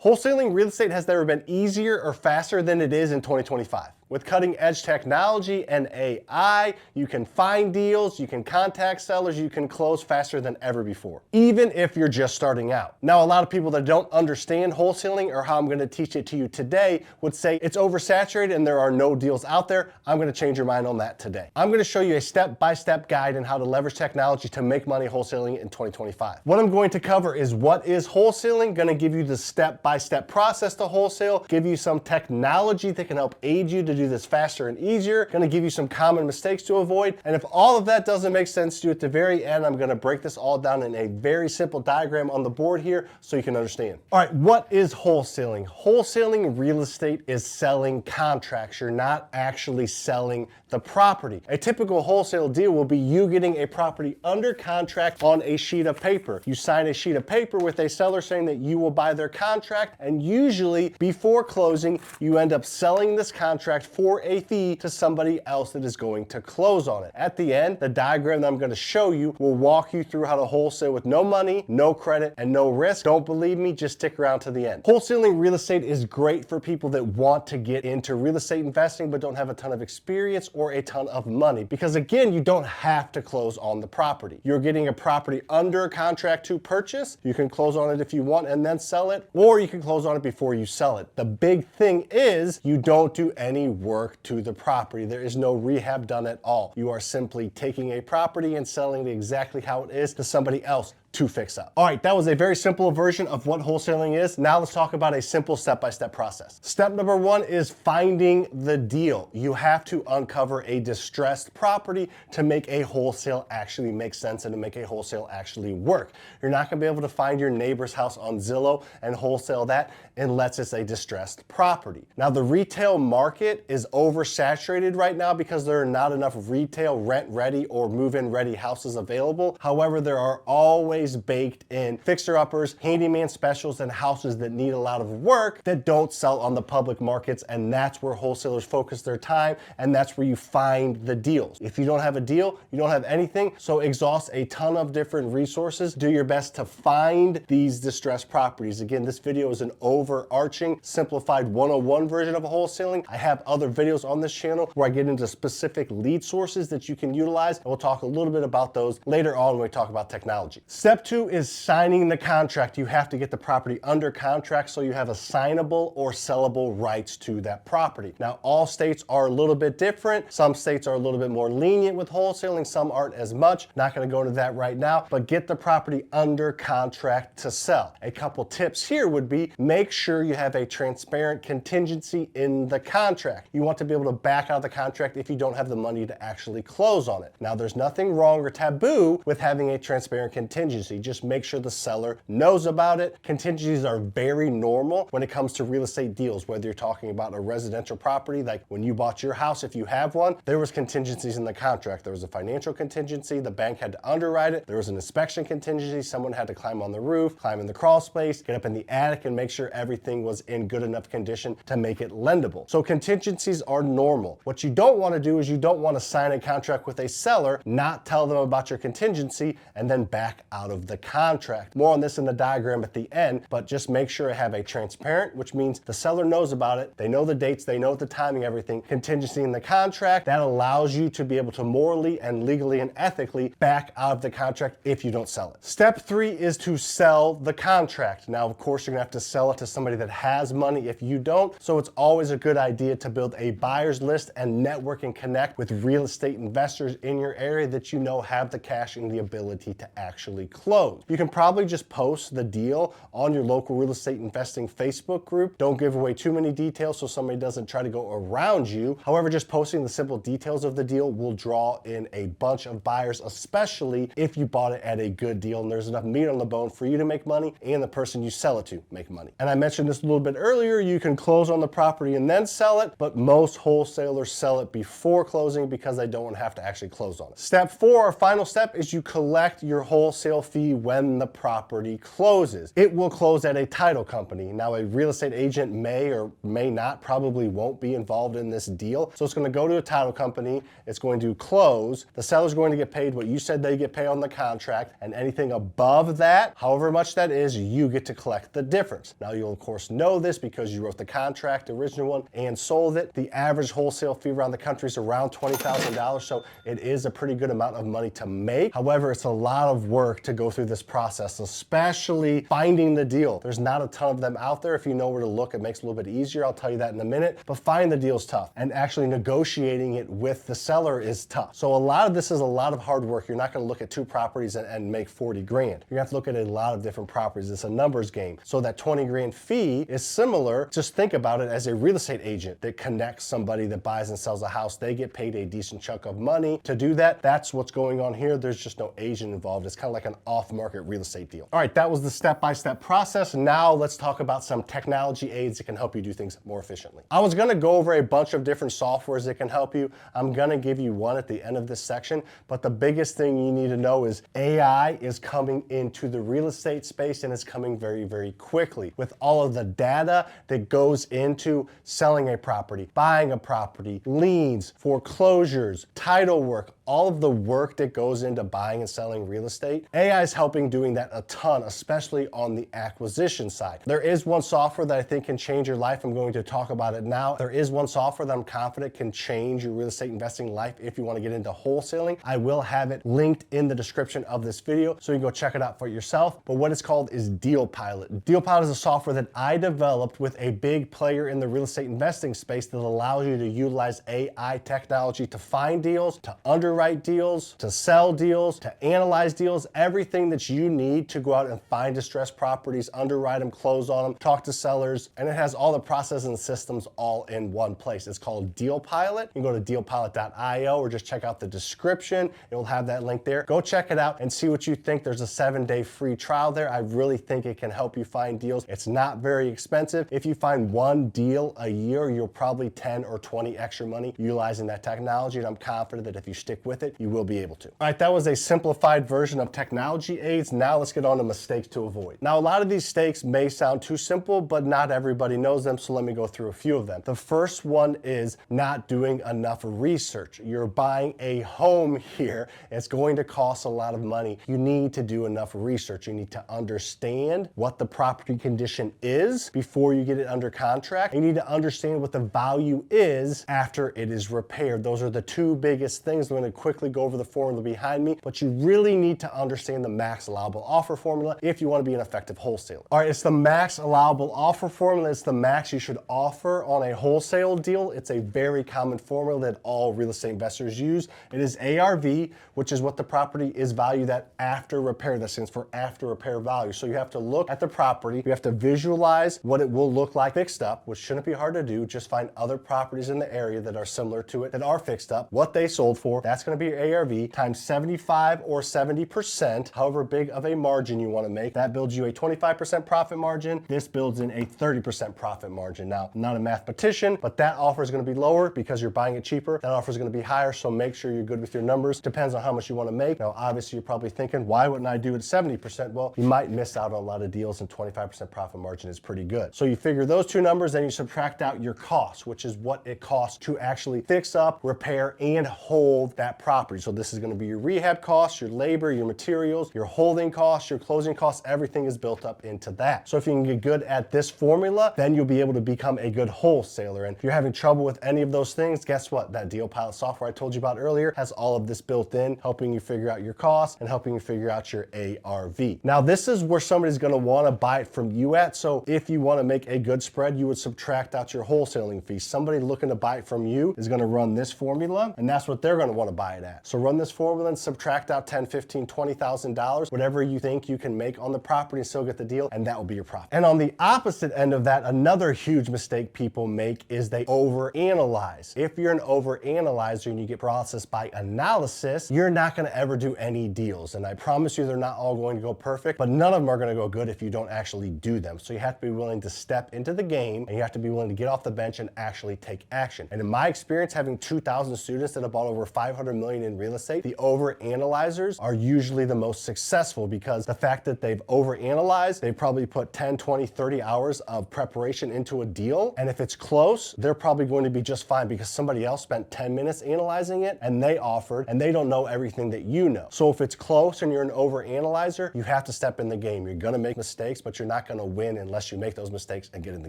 Wholesaling real estate has never been easier or faster than it is in 2025. With cutting-edge technology and AI, you can find deals, you can contact sellers, you can close faster than ever before, even if you're just starting out. Now, a lot of people that don't understand wholesaling or how I'm going to teach it to you today would say it's oversaturated and there are no deals out there. I'm going to change your mind on that today. I'm going to show you a step-by-step guide on how to leverage technology to make money wholesaling in 2025. What I'm going to cover is what is wholesaling, going to give you the step-by-step process to wholesale, give you some technology that can help aid you to do this faster and easier, going to give you some common mistakes to avoid, and if all of that doesn't make sense to you at the very end, I'm going to break this all down in a very simple diagram on the board here so you can understand. All right, what is wholesaling? Wholesaling real estate is selling contracts. You're not actually selling the property. A typical wholesale deal will be you getting a property under contract on a sheet of paper. You sign a sheet of paper with a seller saying that you will buy their contract, and usually before closing, you end up selling this contract for a fee to somebody else that is going to close on it. At the end, the diagram that I'm going to show you will walk you through how to wholesale with no money, no credit, and no risk. Don't believe me? Just stick around to the end. Wholesaling real estate is great for people that want to get into real estate investing but don't have a ton of experience or a ton of money, because again, you don't have to close on the property. You're getting a property under contract to purchase. You can close on it if you want and then sell it, or you can close on it before you sell it. The big thing is you don't do any work to the property. There is no rehab done at all. You are simply taking a property and selling it exactly how it is to somebody else to fix up. All right, that was a very simple version of what wholesaling is. Now let's talk about a simple step-by-step process. Step number one is finding the deal. You have to uncover a distressed property to make a wholesale actually make sense and to make a wholesale actually work. You're not gonna be able to find your neighbor's house on Zillow and wholesale that unless it's a distressed property. Now, the retail market is oversaturated right now because there are not enough retail rent-ready or move-in ready houses available. However, there are always baked in fixer-uppers, handyman specials, and houses that need a lot of work that don't sell on the public markets, and that's where wholesalers focus their time, and that's where you find the deals. If you don't have a deal, you don't have anything, so exhaust a ton of different resources. Do your best to find these distressed properties. Again, this video is an overarching, simplified 101 version of wholesaling. I have other videos on this channel where I get into specific lead sources that you can utilize, and we'll talk a little bit about those later on when we talk about technology. Step two is signing the contract. You have to get the property under contract so you have assignable or sellable rights to that property. Now, all states are a little bit different. Some states are a little bit more lenient with wholesaling, some aren't as much. Not going to go into that right now, but get the property under contract to sell. A couple tips here would be make sure you have a transparent contingency in the contract. You want to be able to back out of the contract if you don't have the money to actually close on it. Now, there's nothing wrong or taboo with having a transparent contingency. Just make sure the seller knows about it. Contingencies are very normal when it comes to real estate deals, whether you're talking about a residential property, like when you bought your house, if you have one, there was contingencies in the contract. There was a financial contingency, the bank had to underwrite it. There was an inspection contingency, someone had to climb on the roof, climb in the crawl space, get up in the attic and make sure everything was in good enough condition to make it lendable. So contingencies are normal. What you don't want to do is you don't want to sign a contract with a seller, not tell them about your contingency, and then back out of the contract. More on this in the diagram at the end, but just make sure I have a transparent, which means the seller knows about it, they know the dates, they know the timing, everything, contingency in the contract. That allows you to be able to morally and legally and ethically back out of the contract if you don't sell it. Step three is to sell the contract. Now, of course, you're gonna have to sell it to somebody that has money if you don't, so it's always a good idea to build a buyer's list and network and connect with real estate investors in your area that you know have the cash and the ability to actually close. You can probably just post the deal on your local real estate investing Facebook group. Don't give away too many details so somebody doesn't try to go around you. However, just posting the simple details of the deal will draw in a bunch of buyers, especially if you bought it at a good deal and there's enough meat on the bone for you to make money and the person you sell it to make money. And I mentioned this a little bit earlier, you can close on the property and then sell it, but most wholesalers sell it before closing because they don't want to have to actually close on it. Step four, our final step, is you collect your wholesale fee when the property closes. It will close at a title company. Now, a real estate agent may or may not, probably won't be involved in this deal. So it's going to go to a title company. It's going to close. The seller's going to get paid what you said they get paid on the contract, and anything above that, however much that is, you get to collect the difference. Now, you'll of course know this because you wrote the contract, the original one, and sold it. The average wholesale fee around the country is around $20,000, so it is a pretty good amount of money to make. However, it's a lot of work to go through this process, especially finding the deal. There's not a ton of them out there. If you know where to look, it makes it a little bit easier. I'll tell you that in a minute, but finding the deal is tough, and actually negotiating it with the seller is tough. So a lot of this is a lot of hard work. You're not going to look at 2 properties and make 40 grand. You're going to have to look at a lot of different properties. It's a numbers game. So that 20 grand fee is similar. Just think about it as a real estate agent that connects somebody that buys and sells a house. They get paid a decent chunk of money to do that. That's what's going on here. There's just no agent involved. It's kind of like an off-market real estate deal. All right, that was the step-by-step process. Now let's talk about some technology aids that can help you do things more efficiently. I was going to go over a bunch of different softwares that can help you. I'm going to give you one at the end of this section, but the biggest thing you need to know is AI is coming into the real estate space, and it's coming very, very quickly with all of the data that goes into selling a property, buying a property, liens, foreclosures, title work, all of the work that goes into buying and selling real estate. AI is helping doing that a ton, especially on the acquisition side. There is one software that I think can change your life. I'm going to talk about it now. There is one software that I'm confident can change your real estate investing life if you want to get into wholesaling. I will have it linked in the description of this video, so you can go check it out for yourself. But what it's called is Deal Pilot. Deal Pilot is a software that I developed with a big player in the real estate investing space that allows you to utilize AI technology to find deals, to underwrite deals, to sell deals, to analyze deals, everything that you need to go out and find distressed properties, underwrite them, close on them, talk to sellers, and it has all the processes and systems all in one place. It's called Deal Pilot. You can go to dealpilot.io or just check out the description. It will have that link there. Go check it out and see what you think. There's a 7-day free trial there. I really think it can help you find deals. It's not very expensive. If you find one deal a year, you'll probably 10 or 20 extra money utilizing that technology, and I'm confident that if you stick with it, you will be able to. All right, that was a simplified version of technology aids. Now let's get on to mistakes to avoid. Now, a lot of these mistakes may sound too simple, but not everybody knows them, so let me go through a few of them. The first one is not doing enough research. You're buying a home here. It's going to cost a lot of money. You need to do enough research. You need to understand what the property condition is before you get it under contract. You need to understand what the value is after it is repaired. Those are the 2 biggest things. I'm going to quickly go over the formula behind me, but you really need to understand the max allowable offer formula if you want to be an effective wholesaler. All right, it's the max allowable offer formula. It's the max you should offer on a wholesale deal. It's a very common formula that all real estate investors use. It is ARV, which is what the property is valued at after repair. That stands for after repair value. So you have to look at the property. You have to visualize what it will look like fixed up, which shouldn't be hard to do. Just find other properties in the area that are similar to it that are fixed up, what they sold for. That's going to be your ARV times 75 or 70%, however big of a margin you want to make. That builds you a 25% profit margin. This builds in a 30% profit margin. Now, I'm not a mathematician, but that offer is going to be lower because you're buying it cheaper. That offer is going to be higher, so make sure you're good with your numbers. Depends on how much you want to make. Now, obviously, you're probably thinking, why wouldn't I do it 70%? Well, you might miss out on a lot of deals, and 25% profit margin is pretty good. So you figure those 2 numbers, then you subtract out your cost, which is what it costs to actually fix up, repair, and hold that property. So this is going to be your rehab costs, your labor, your materials, your holding costs, your closing costs. Everything is built up into that. So if you can get good at this formula, then you'll be able to become a good wholesaler. And if you're having trouble with any of those things, guess what? That Deal Pilot software I told you about earlier has all of this built in, helping you figure out your costs and helping you figure out your ARV. Now, this is where somebody's going to want to buy it from you at. So if you want to make a good spread, you would subtract out your wholesaling fee. Somebody looking to buy it from you is going to run this formula, and that's what they're going to want to buy it at. So run this formula and subtract out $10,000, $15,000, $20,000, whatever you think you can make on the property and still get the deal, and that will be your profit. And on the opposite end of that, another huge mistake people make is they overanalyze. If you're an overanalyzer and you get paralysis by analysis, you're not going to ever do any deals. And I promise you, they're not all going to go perfect, but none of them are going to go good if you don't actually do them. So you have to be willing to step into the game, and you have to be willing to get off the bench and actually take action. And in my experience, having 2,000 students that have bought over $500 million in real estate, the overanalyzers are usually the most most successful, because the fact that they've overanalyzed, they probably put 10, 20, 30 hours of preparation into a deal. And if it's close, they're probably going to be just fine because somebody else spent 10 minutes analyzing it and they offered, and they don't know everything that you know. So if it's close and you're an overanalyzer, you have to step in the game. You're gonna make mistakes, but you're not gonna win unless you make those mistakes and get in the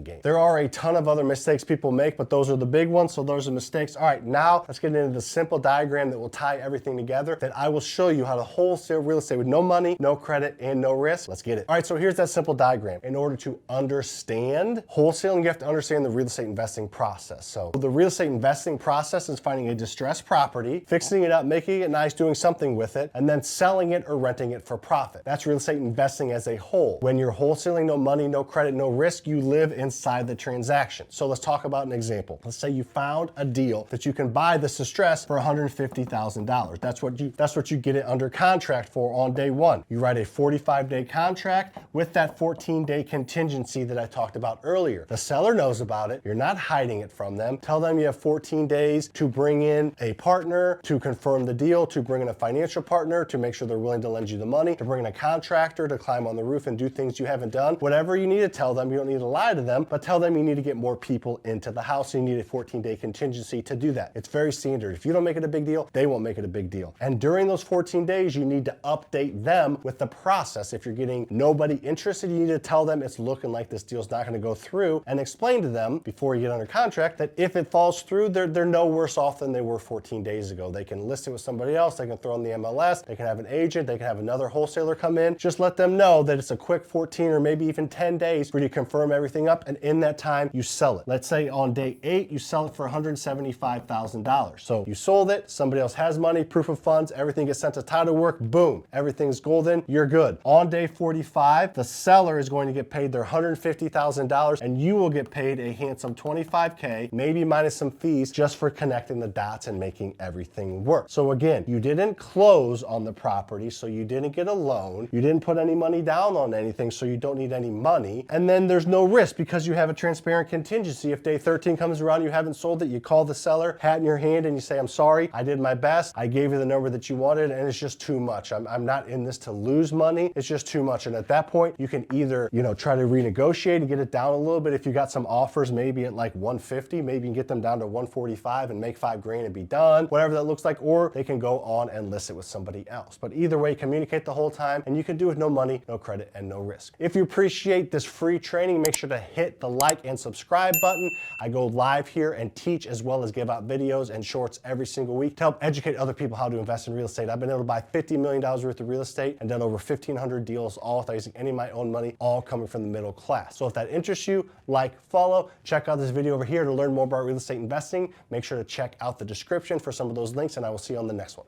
game. There are a ton of other mistakes people make, but those are the big ones, so those are mistakes. All right, now let's get into the simple diagram that will tie everything together, that I will show you how to wholesale real estate with no money, no credit, and no risk. Let's get it. All right, so here's that simple diagram. In order to understand wholesaling, you have to understand the real estate investing process. So the real estate investing process is finding a distressed property, fixing it up, making it nice, doing something with it, and then selling it or renting it for profit. That's real estate investing as a whole. When you're wholesaling, no money, no credit, no risk, you live inside the transaction. So let's talk about an example. Let's say you found a deal that you can buy this distress for $150,000. That's what you get it under contract for on day one. You write a 45-day contract with that 14-day contingency that I talked about earlier. The seller knows about it. You're not hiding it from them. Tell them you have 14 days to bring in a partner, to confirm the deal, to bring in a financial partner, to make sure they're willing to lend you the money, to bring in a contractor to climb on the roof and do things you haven't done. Whatever you need to tell them, you don't need to lie to them, but tell them you need to get more people into the house. You need a 14-day contingency to do that. It's very standard. If you don't make it a big deal, they won't make it a big deal. And during those 14 days, you need to update them with the process. If you're getting nobody interested, you need to tell them it's looking like this deal's not going to go through, and explain to them before you get under contract that if it falls through, they're no worse off than they were 14 days ago. They can list it with somebody else. They can throw in the MLS. They can have an agent. They can have another wholesaler come in. Just let them know that it's a quick 14 or maybe even 10 days for you to confirm everything up, and in that time, you sell it. Let's say on day 8, you sell it for $175,000. So you sold it, somebody else has money, proof of funds, everything gets sent to title work, boom, everything's golden, you're good. On day 45, the seller is going to get paid their $150,000, and you will get paid a handsome $25K, maybe minus some fees, just for connecting the dots and making everything work. So again, you didn't close on the property, so you didn't get a loan, you didn't put any money down on anything, so you don't need any money, and then there's no risk because you have a transparent contingency. If day 13 comes around, you haven't sold it, you call the seller, hat in your hand, and you say, I'm sorry, I did my best, I gave you the number that you wanted, and it's just too much. I'm not in this to lose money, it's just too much. And at that point, you can either, try to renegotiate and get it down a little bit. If you got some offers, maybe at like 150, maybe you can get them down to 145 and make $5,000 and be done, whatever that looks like, or they can go on and list it with somebody else. But either way, communicate the whole time, and you can do it with no money, no credit, and no risk. If you appreciate this free training, make sure to hit the like and subscribe button. I go live here and teach, as well as give out videos and shorts every single week to help educate other people how to invest in real estate. I've been able to buy $50 million worth of real estate and done over 1,500 deals, all without using any of my own money, all coming from the middle class. So if that interests you, like, follow, check out this video over here to learn more about real estate investing. Make sure to check out the description for some of those links, and I will see you on the next one.